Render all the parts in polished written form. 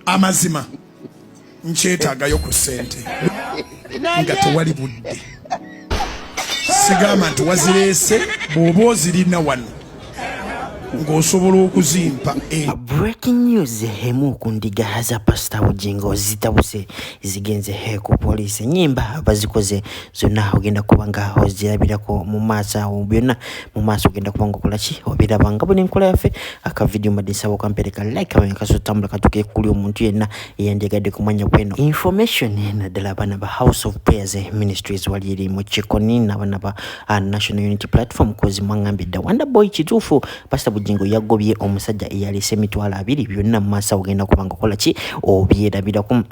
amazima nkyetaagayo ku ssente nga tewali budde sigamba nti wazireese bw'oba ozirina wano ng'osobola okuzimpa. Breaking news hemu kundiga za Pastor Bujjingo zitabuse zigenze ku police nyimba bazikoze zonna ogenda kubanga ozirabirako mu maaso byonna mu maaso ogenda kubanga okolaki obirabanga bone nkola yafe aka video madisabo kampereka like awe kasotambula katuke kuli omuntu yenna eyandegadde kumanya bweno information na dala bana ba House of Prayers Ministries waliri mu Chikoni na bana ba National Unity Platform kozi mwangambidda Wonder Boy kitufu Pastor Bujjingo yagobye omusajja eyalise emitwalo 2 byonna mu maaso ogenda kubanga okola ki obyerabirako.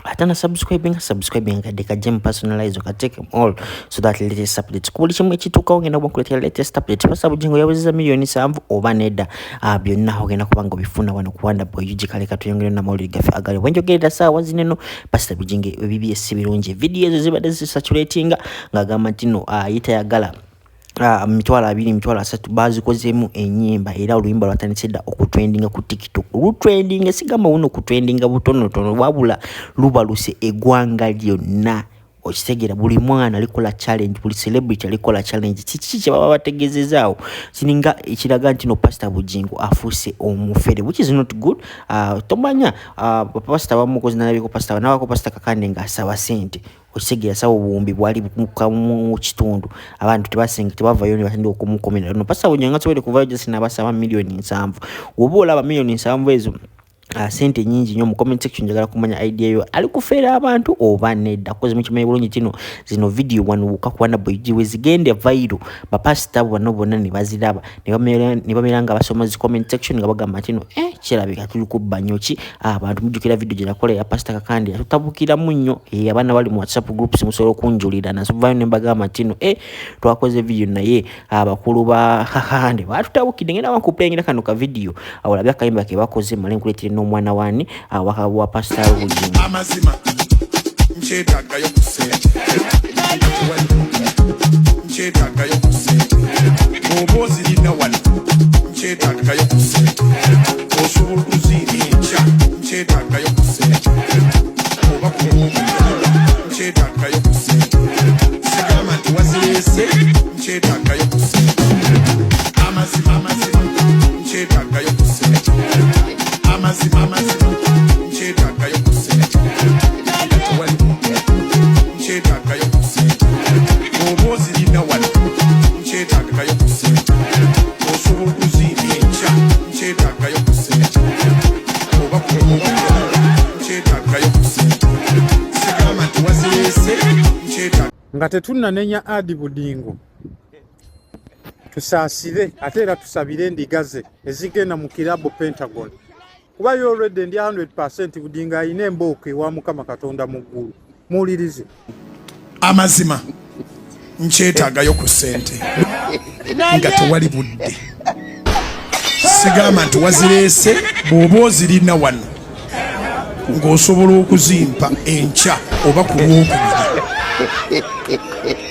Atana subscribing kadeka gem personalize ka take them all so that latest updates kubuli chimwe kituka ogenda kukuletea latest updates. Pastor Bujjingo yaweza milioni 7 oba nedda byonna ogenda kubanga bifuna wano ku Wonder Boy ujikale katuyongere na mawuli gafe agale wenjogenda sawa zineno Pastor Bujjingo ebibye sibirungi video ezo zibadde zisaturatinga ngagamba ntino yitayagala mitwalo 2 mitwalo 3 bazikozemu enyimba era oluyimba lwatandikidde okutrendinga ku TikTok. Lutrending sigamba wuno kutrendinga butono wabula lubaluse eggwanga lyonna. Okitegera buli mwana alikola challenge, buli celebrity alikola challenge. Kiki baba bategezezaawo sininga ekiraga nti no Pastor Bujjingo afuse omufere, which is not good. Tomanya pastor bamukozi nalabiko pastor nawako pastor kakande nga asaba ssente. Okitegera sawo buwumbi bwali mu kitundu abantu tebasenga tebavayo ne batandika okumukomera. No Pastor Bujjingo ngasobola kuvayo just nabasaba milioni 7. Oba olaba milioni 7 ezo sente nyingi nyo mu comment section njagala kumanya idea yo ali kufera abantu oba nedda koze mukimaye bulungi kino zino video wanu kakwana boyiwe zigende viral ba pastor bano bonna ne baziraba ne bameranga basoma zi comment section nga bagamba tino kirabika tuli kubbanyoki abantu mujukira video gye nakola ya pastor kakandi tutabukira munyo abana bali mu WhatsApp groups musolo kunjulira na suvayo ne bagamba tino twakoze video naye abakulu ba kakandi batutabukide ngenda bakupengira kano ka video awalabya Akayimba ke bakoze malenkulete no mwana wani wakawa Pastor Bujjingo amazima nkyetaagayo ku ssente nkyetaagayo ku ssente bw'oba ozirina wano nkyetaagayo ku ssente osobola okuzirinja nkyetaagayo ku ssente oba nkyetaagayo ku ssente sigamba nti wazireese nkyetaagayo ku ssente amazima nkyetaagayo ku ssente amazima nkyetaagayo ku ssente nkyetaagayo ku ssente oba ozirina wano nkyetaagayo ku ssente osobola okuzirinja nkyetaagayo ku ssente oba nkyetaagayo ku ssente sigamba nti wazireese nkyetaagayo nga tetunnanenya Adi Budingo tusaasire ate era tusabire endigaze ezigenda mu kirabo Pentagon kuba yo already ndi 100% Budingo ayina embooke ewa Mukama Katonda mu ggulu muwulirize amazima nkyetaagayo ku ssente nga tewali budde sigamba nti wazireese bw'oba ozirina wano ng'osobola okuzimpa enkya oba ku lwokubiri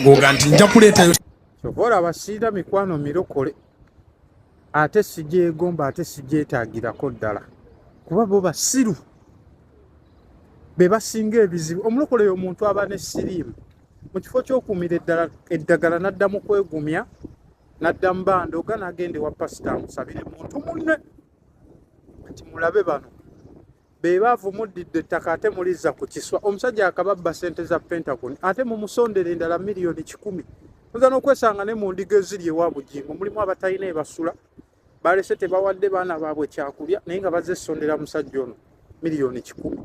ng'oga nti nja kuleetayo kyova abasiira mikwano mirokole ate sigyegomba ate sigyetaagirako ddala kuba bo basiru be basinga ebizibu. Omulokole y'omuntu aba ne siriimu mu kifo ky'okuumira eddagala n'addamu kwegumya n'addamu banda oga n'agende wa pasita amusabire muntu munne kati mulabe bano be baavumuddidde ettaka ate mulizza ku kiswa. Omusajja akababba ssente za Pentagon ate mumusondere endala miliyoni 10. Muza n'okwesanga ne mu ndiga eziri ewa Bujjingo mulimu abatalina ebasula balese tebawadde baana baabwe kyakulya naye nga bazessondera musajja ono miliyoni 10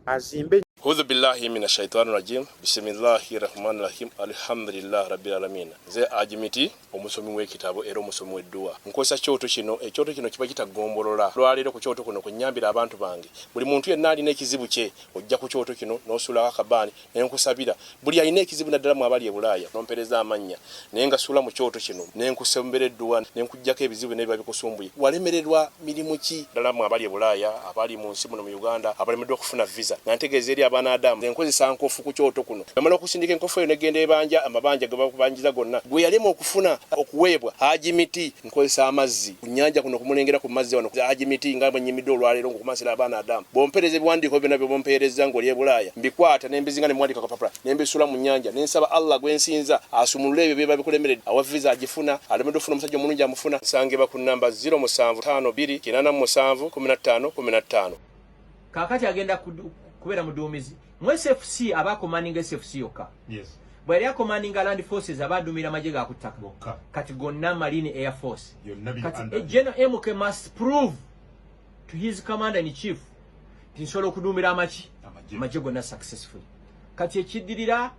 azimbe. Hudhu billahi mina shaitani rajim. Bismillahi rahmani rahim. Alhamdulillah rabbil alamin. Ze ajimiti omusomi w'ekitabo era omusomi w'edduwa. Nkosa kyoto kino ekyoto kino kiba kitagombolola. Lwaliro ku kyoto kuno kunyambira abantu bange. Buli muntu yenna alina ekizibu kye ojja ku kyoto kino n'osula akabani n'enkusabira. Buli alina ekizibu naddala mu abali e Bulaaya n'ompereza amannya. Naye nga sula mu kyoto kino n'enkusembera edduwa n'enkujjako ebizibu n'ebiba bikusumbuye. Walemererwa mirimu ki ddala mu abali e Bulaaya abali mu nsi muno mu Uganda abalemeddwa okufuna visa. Nantegeeza eri abanadamu enkozesa nkofu ku kyoto kuno yamala okusindika enkofu eyo negenda ebanja amabanja ge bakubanjiza gonna gwe yalema okufuna okuweebwa hajimiti nkozesa amazzi ku nnyanja kuno kumulengera ku mazzi wano hajimiti nga bwenyimidde olwaleero ngokumansira abanadamu bompereza ebiwandiiko byonna bye bompereza ng'oli e Bulaaya mbikwata nembizinga ne mwandika kapapula nembisula mu nnyanja nensaba Allah gwensinza asumulule ebyo bye babikulemeredde awa visa agifuna alemedde ofuna omusajja omulungi amufuna nsangeba ku namba 0752 kakati agenda kubeera muduumizi mu SFC abakomaninga SFC yokka bwe yali akomaninga land forces abadumira amagye ga kuttaka kati gonna marine air force kati General MK must prove to his commander in chief tinsobola okudumira amagye gonna successfully kati ekiddirira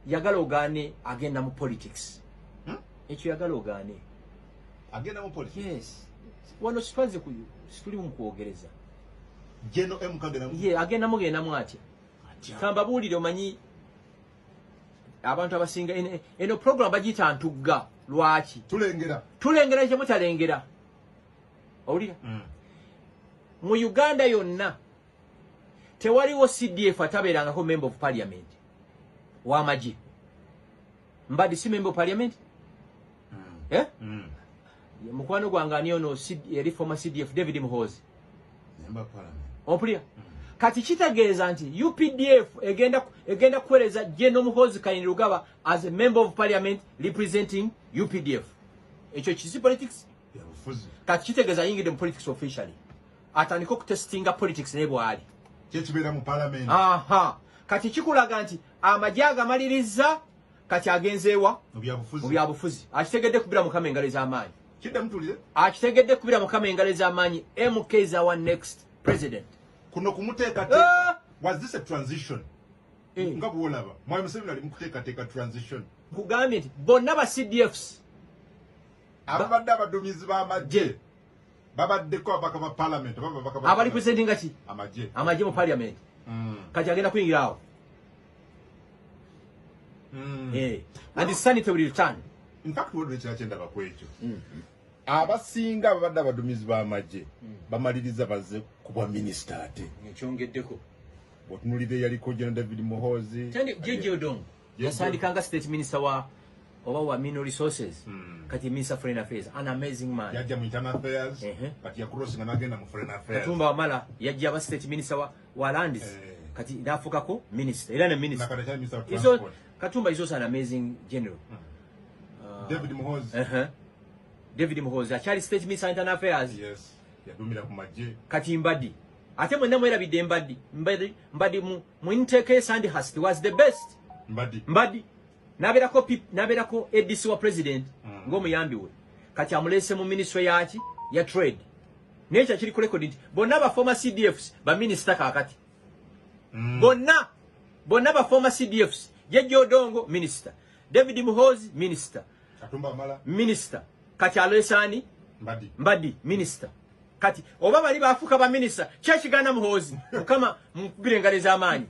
yagala ogaane agenda mu politics ekyo yagala ogaane agenda mu politics yes wano sitwaze situli mu kwogereza General MK agenda mugenda mwatya kamba buulire omanyi abantu abasinga eno program bagiyita ntugga lwaki tulengera kye mutalengera owulira mu Uganda yonna tewaliwo CDF atabeerangako member of parliament w'amagye mbadi si member of parliament mukwano gwange ani ono yali former CDF David Muhoozi ompulira kati kitegeeza nti UPDF egenda kuweereza General Muhoozi Kainerugaba as a member of parliament representing UPDF ekyo kisi politics kati kitegeeza ayingidde mu politics officially atandika okutestinga politics naye bwali kyekibeera mu parliament kati kikulaga nti amagye agamaliriza kati agenzeewa mu byabufuzi akitegedde kubira mukama engalo ez'amaanyi akitegedde kubira mukama engalo ez'amaanyi MK is our next president kuno kumuteeka was this a transition nga bwolaba mwayi Museveni ali mukuteekateeka transition kugambye nti bonna ba CDFs ababadde abaduumizi b'amagye babaddeko ababaka ba parliament abalipresentinga ki amagye mu parliament kati agenda kuyingira awo and the sanity will return in fact wodde kirakyendaba ku ekyo abasinga ababadde abaduumizi b'amagye bamaliriza baze kubwa minisita ate ekyongeddeko bw'otunuulira yaliko General David Muhoozi Jeje Odongo yasandikanga state minister wa mineral resources kati minister foreign affairs an amazing man yajja mu internal affairs kati yakurosinga n'agenda mu foreign affairs Katumba Wamala yajja aba state minister wa lands kati nafukako minister era ne minister Katumba is also an amazing general David Muhoozi akyali state minister internal affairs yadumira ku magye kati mbadi ate mwenna mwerabidde mbadi mu intake Sandy Hust was the best mbadi naberako ADC wa president ng'omuyambi we kati amulese mu ministry yaki ya trade naye kiri ku record nti bonna ba former CDFs ba minister kakati bonna ba former CDFs Jeje Odongo minister David Muhoozi minister Katumba Wamala minister kati alesani mbadi minister kati oba bali bafuka ba minister kyekigana Muhoozi mukama mukubire engalo ez'amaanyi